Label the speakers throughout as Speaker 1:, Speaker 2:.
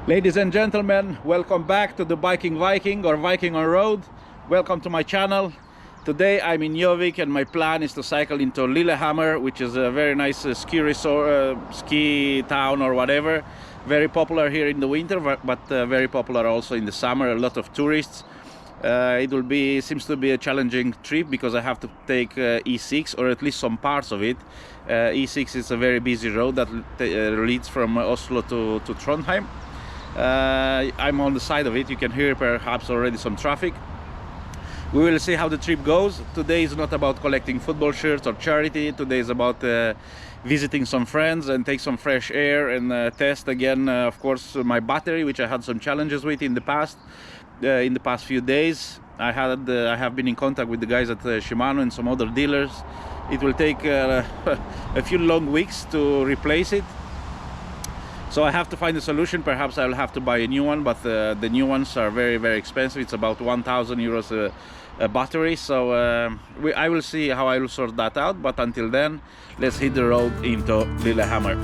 Speaker 1: Ladies and gentlemen, welcome back to the Biking Viking or Viking on Road. Welcome to my channel. Today I'm in Gjøvik and my plan is to cycle into Lillehammer, which is a very nice ski resort, ski town or whatever. Very popular here in the winter, but very popular also in the summer. A lot of tourists. Seems to be a challenging trip because I have to take E6, or at least some parts of it. E6 is a very busy road that leads from Oslo to Trondheim. I'm on the side of it. You can hear perhaps already some traffic. We will see how the trip goes. Today is not about collecting football shirts or charity. Today is about visiting some friends and take some fresh air and test again, of course, my battery, which I had some challenges with in the past few days. I have been in contact with the guys at Shimano and some other dealers. It will take a few long weeks to replace it. So I have to find a solution. Perhaps I'll have to buy a new one, but the new ones are very, very expensive. It's about 1,000 euros a battery. So I will see how I will sort that out. But until then, let's hit the road into Lillehammer.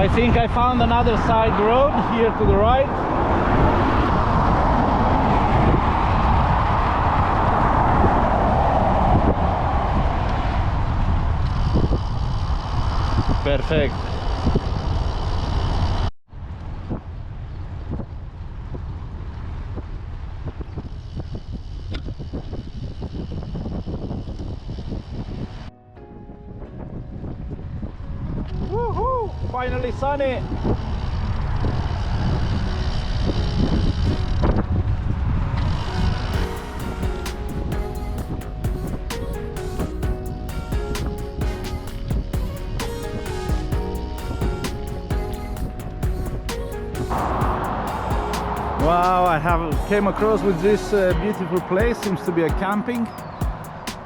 Speaker 1: I think I found another side road here to the right. Perfect. Woohoo! Finally sunny. Wow, I have came across with this beautiful place. Seems to be a camping.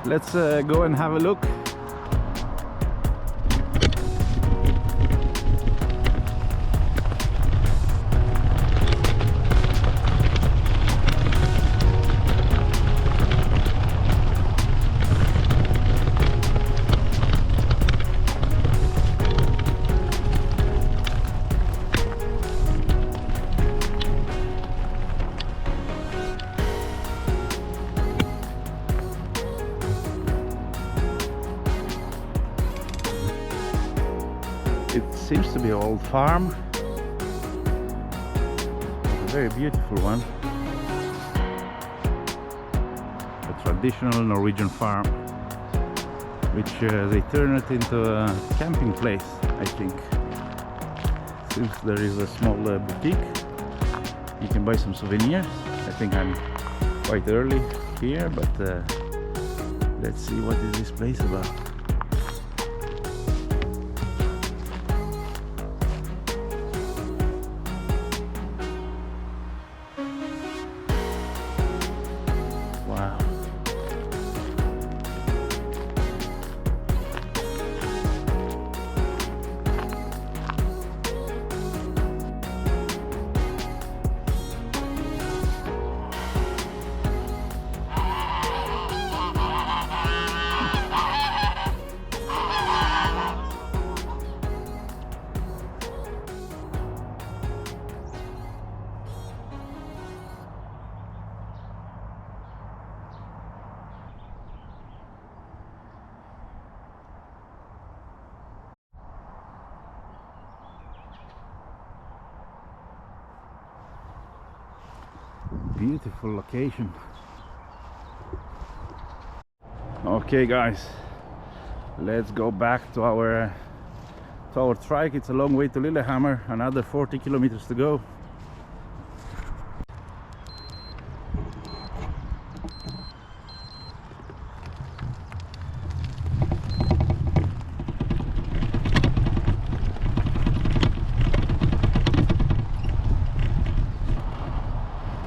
Speaker 1: Let's go and have a look. It seems to be an old farm. It's a very beautiful one. A traditional Norwegian farm, which they turn it into a camping place, I think. Seems there is a small boutique. You can buy some souvenirs. I think I'm quite early here, but let's see what is this place about. Wow. Beautiful location. Okay guys, let's go back to our trike. It's a long way to Lillehammer, another 40 kilometers to go.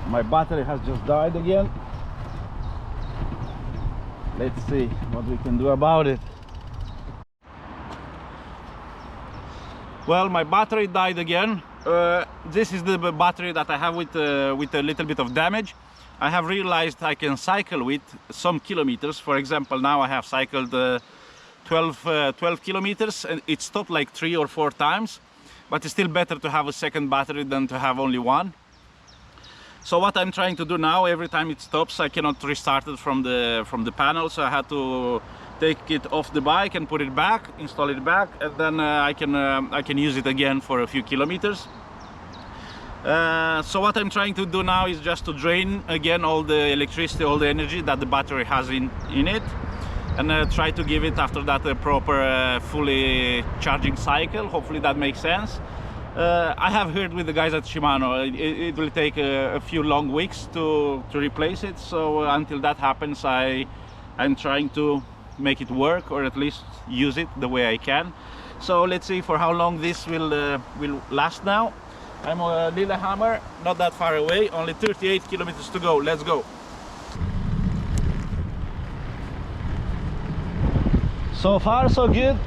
Speaker 1: My battery has just died again. Let's see what we can do about it. Well, my battery died again. This is the battery that I have with a little bit of damage. I have realized I can cycle with some kilometers. For example, now I have cycled 12 kilometers and it stopped like 3 or 4 times. But it's still better to have a second battery than to have only one. So what I'm trying to do now, every time it stops, I cannot restart it from the panel, so I had to take it off the bike and put it back, install it back, and then I can use it again for a few kilometers. So what I'm trying to do now is just to drain again all the electricity, all the energy that the battery has in it, and try to give it after that a proper fully charging cycle. Hopefully that makes sense. I have heard with the guys at Shimano it will take a few long weeks to replace it, so until that happens I'm trying to make it work, or at least use it the way I can. So let's see for how long this will last now. I'm on Lillehammer, not that far away, only 38 kilometers to go. Let's go. So far so good.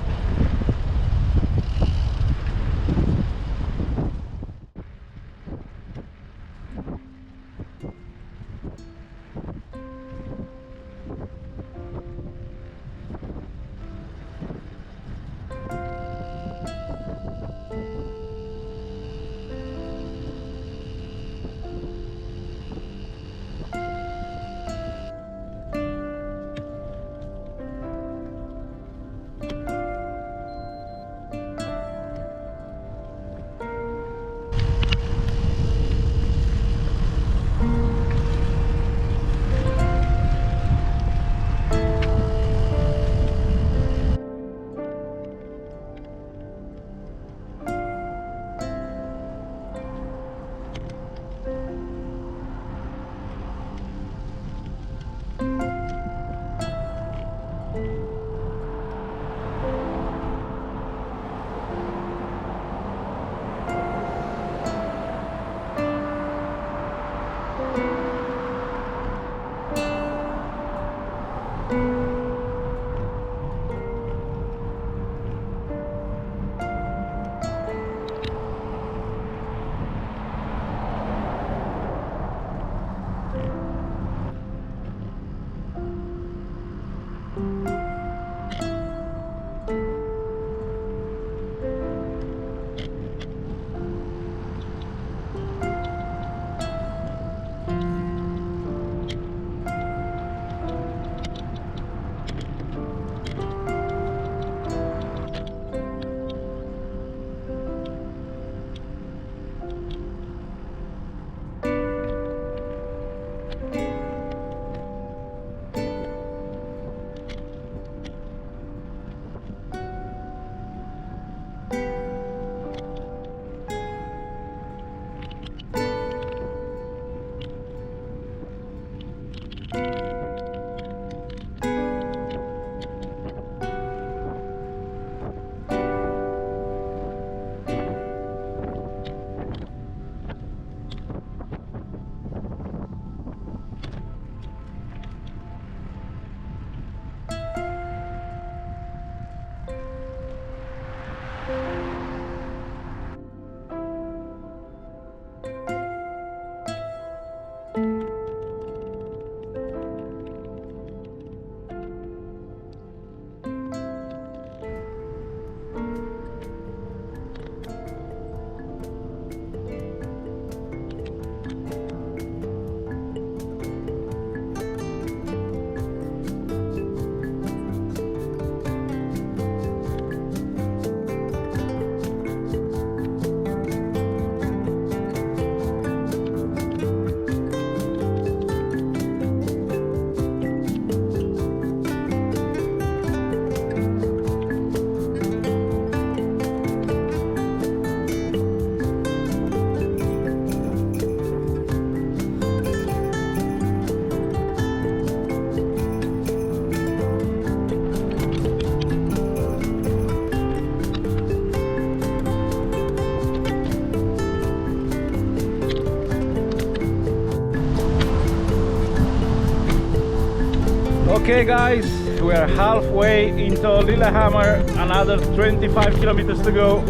Speaker 1: Okay guys, we are halfway into Lillehammer, another 25 kilometers to go.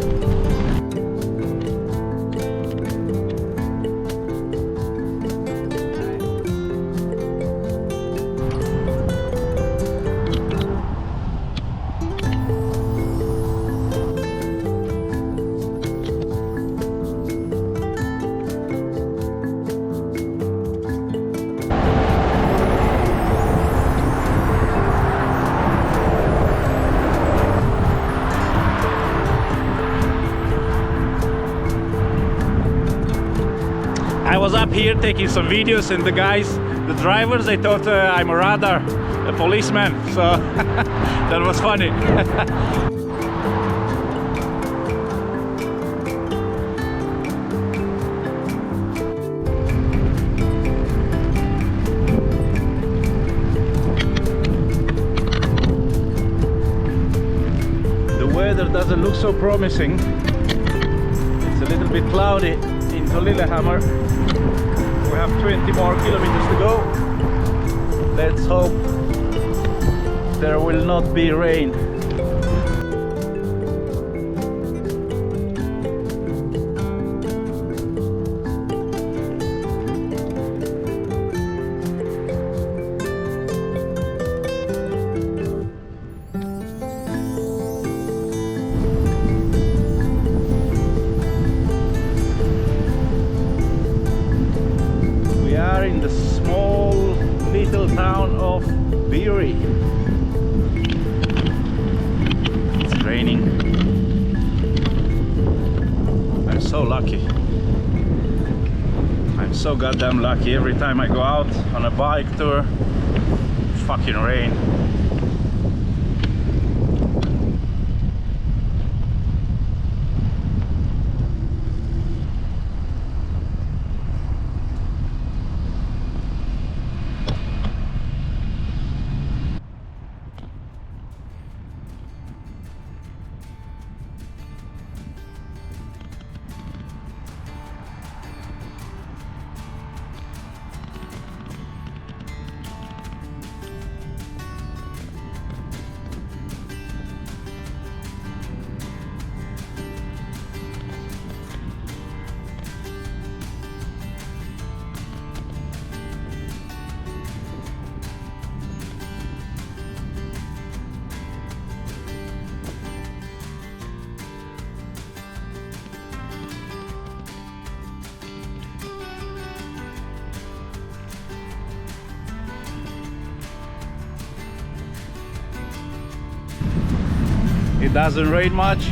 Speaker 1: I was up here taking some videos, and the drivers, they thought I'm a radar, a policeman, so that was funny. The weather doesn't look so promising. It's a little bit cloudy into Lillehammer. We have 20 more kilometers to go. Let's hope there will not be rain. In the small little town of Biri. It's raining. I'm so lucky. I'm so goddamn lucky. Every time I go out on a bike tour, fucking rain. It doesn't rain much,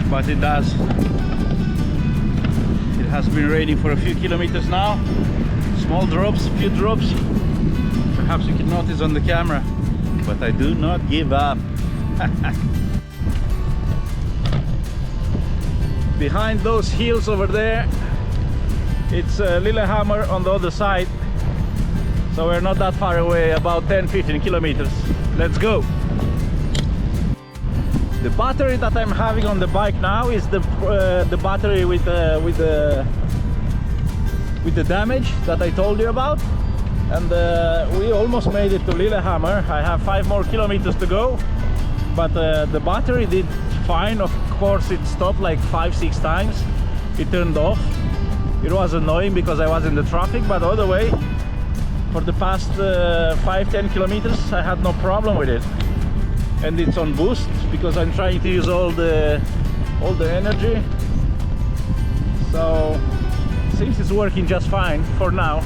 Speaker 1: but it does. It has been raining for a few kilometers now. Small drops, few drops. Perhaps you can notice on the camera, but I do not give up. Behind those hills over there, it's Lillehammer on the other side. So we're not that far away, about 10-15 kilometers. Let's go. The battery that I'm having on the bike now is the battery with the damage that I told you about, and we almost made it to Lillehammer. I have 5 more kilometers to go, but the battery did fine. Of course, it stopped like 5-6 times. It turned off. It was annoying because I was in the traffic, but other way, for the past 5-10 kilometers, I had no problem with it. And it's on boost because I'm trying to use all the energy. So seems it's working just fine for now.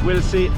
Speaker 1: We'll see.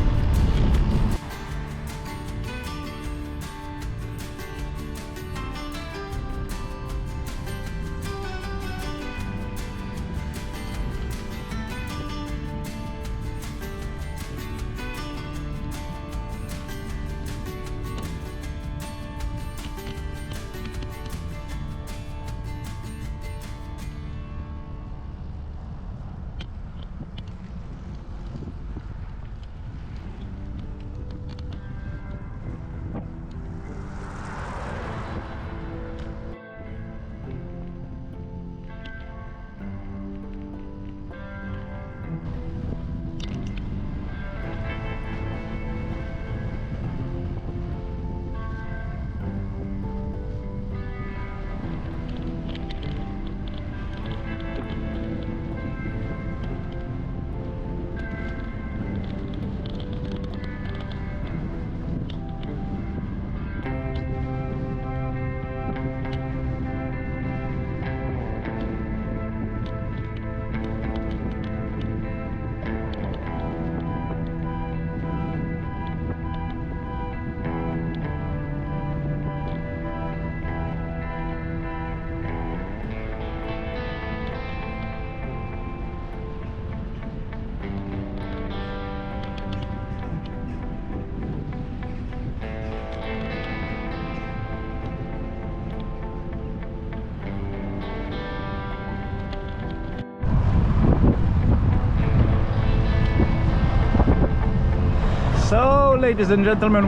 Speaker 1: ladies and gentlemen,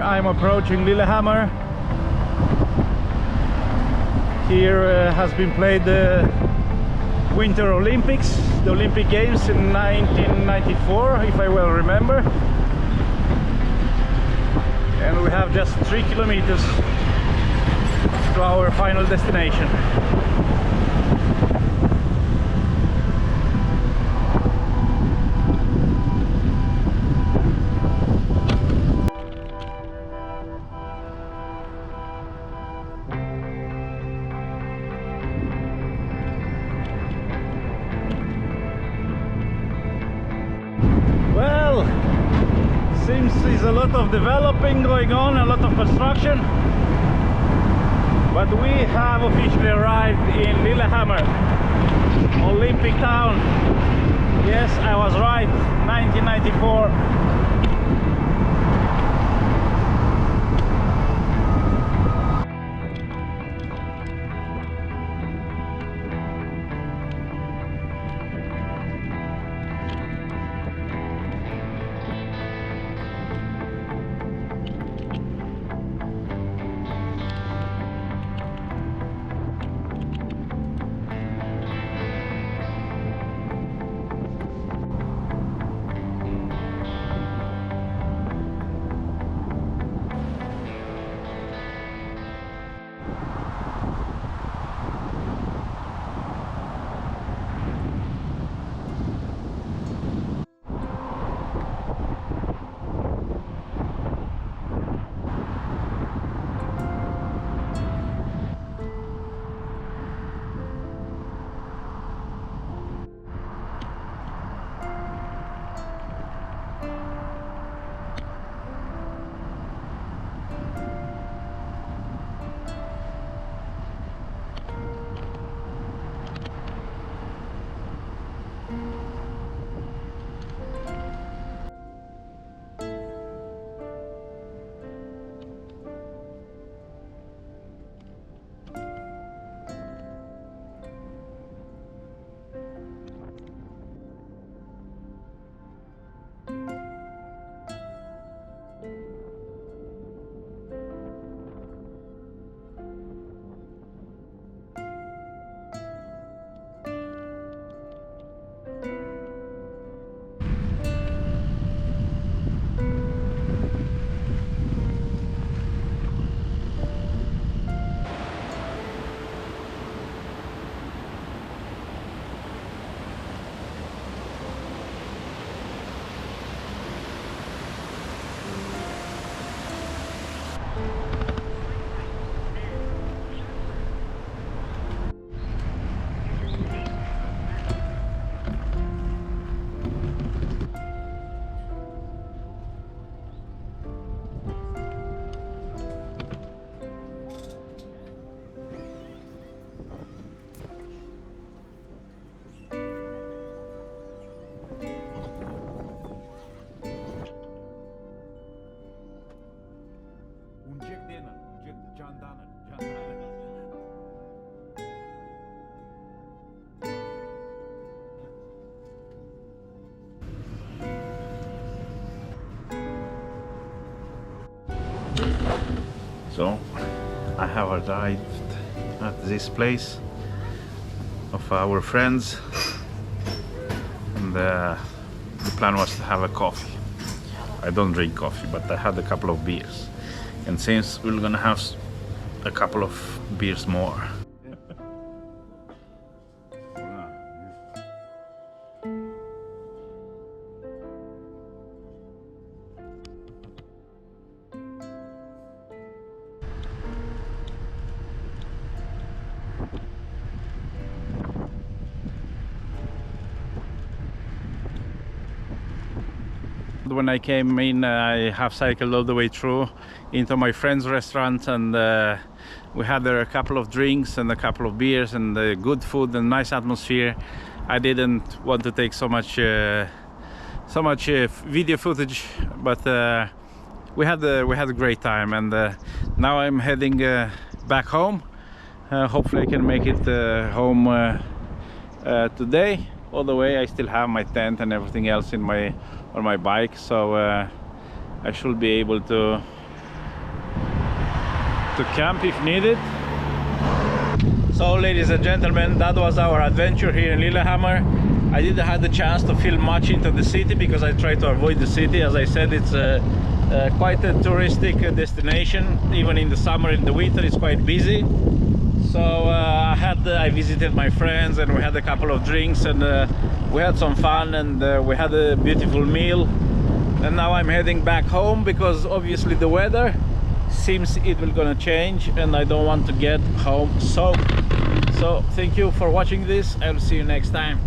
Speaker 1: I'm approaching Lillehammer. Here has been played the Winter Olympics, the Olympic Games in 1994, if I well remember. And we have just 3 kilometers to our final destination. Well, seems there's a lot of developing going on, a lot of construction, but we have officially arrived in Lillehammer, Olympic town. Yes, I was right, 1994. So I have arrived at this place of our friends, and the plan was to have a coffee. I don't drink coffee, but I had a couple of beers, and since we're gonna have a couple of beers more. When I came in, I have cycled all the way through into my friend's restaurant, and we had there a couple of drinks and a couple of beers and good food and nice atmosphere. I didn't want to take so much video footage, but we had a great time, and now I'm heading back home. Hopefully I can make it home today. All the way I still have my tent and everything else on my bike, so I should be able to camp if needed. So ladies and gentlemen, that was our adventure here in Lillehammer. I didn't have the chance to film much into the city because I try to avoid the city. As I said, it's quite a touristic destination. Even in the summer, in the winter, it's quite busy. So I visited my friends and we had a couple of drinks and we had some fun and we had a beautiful meal. And now I'm heading back home because obviously the weather seems it will gonna change and I don't want to get home soaked. So thank you for watching this. I'll see you next time.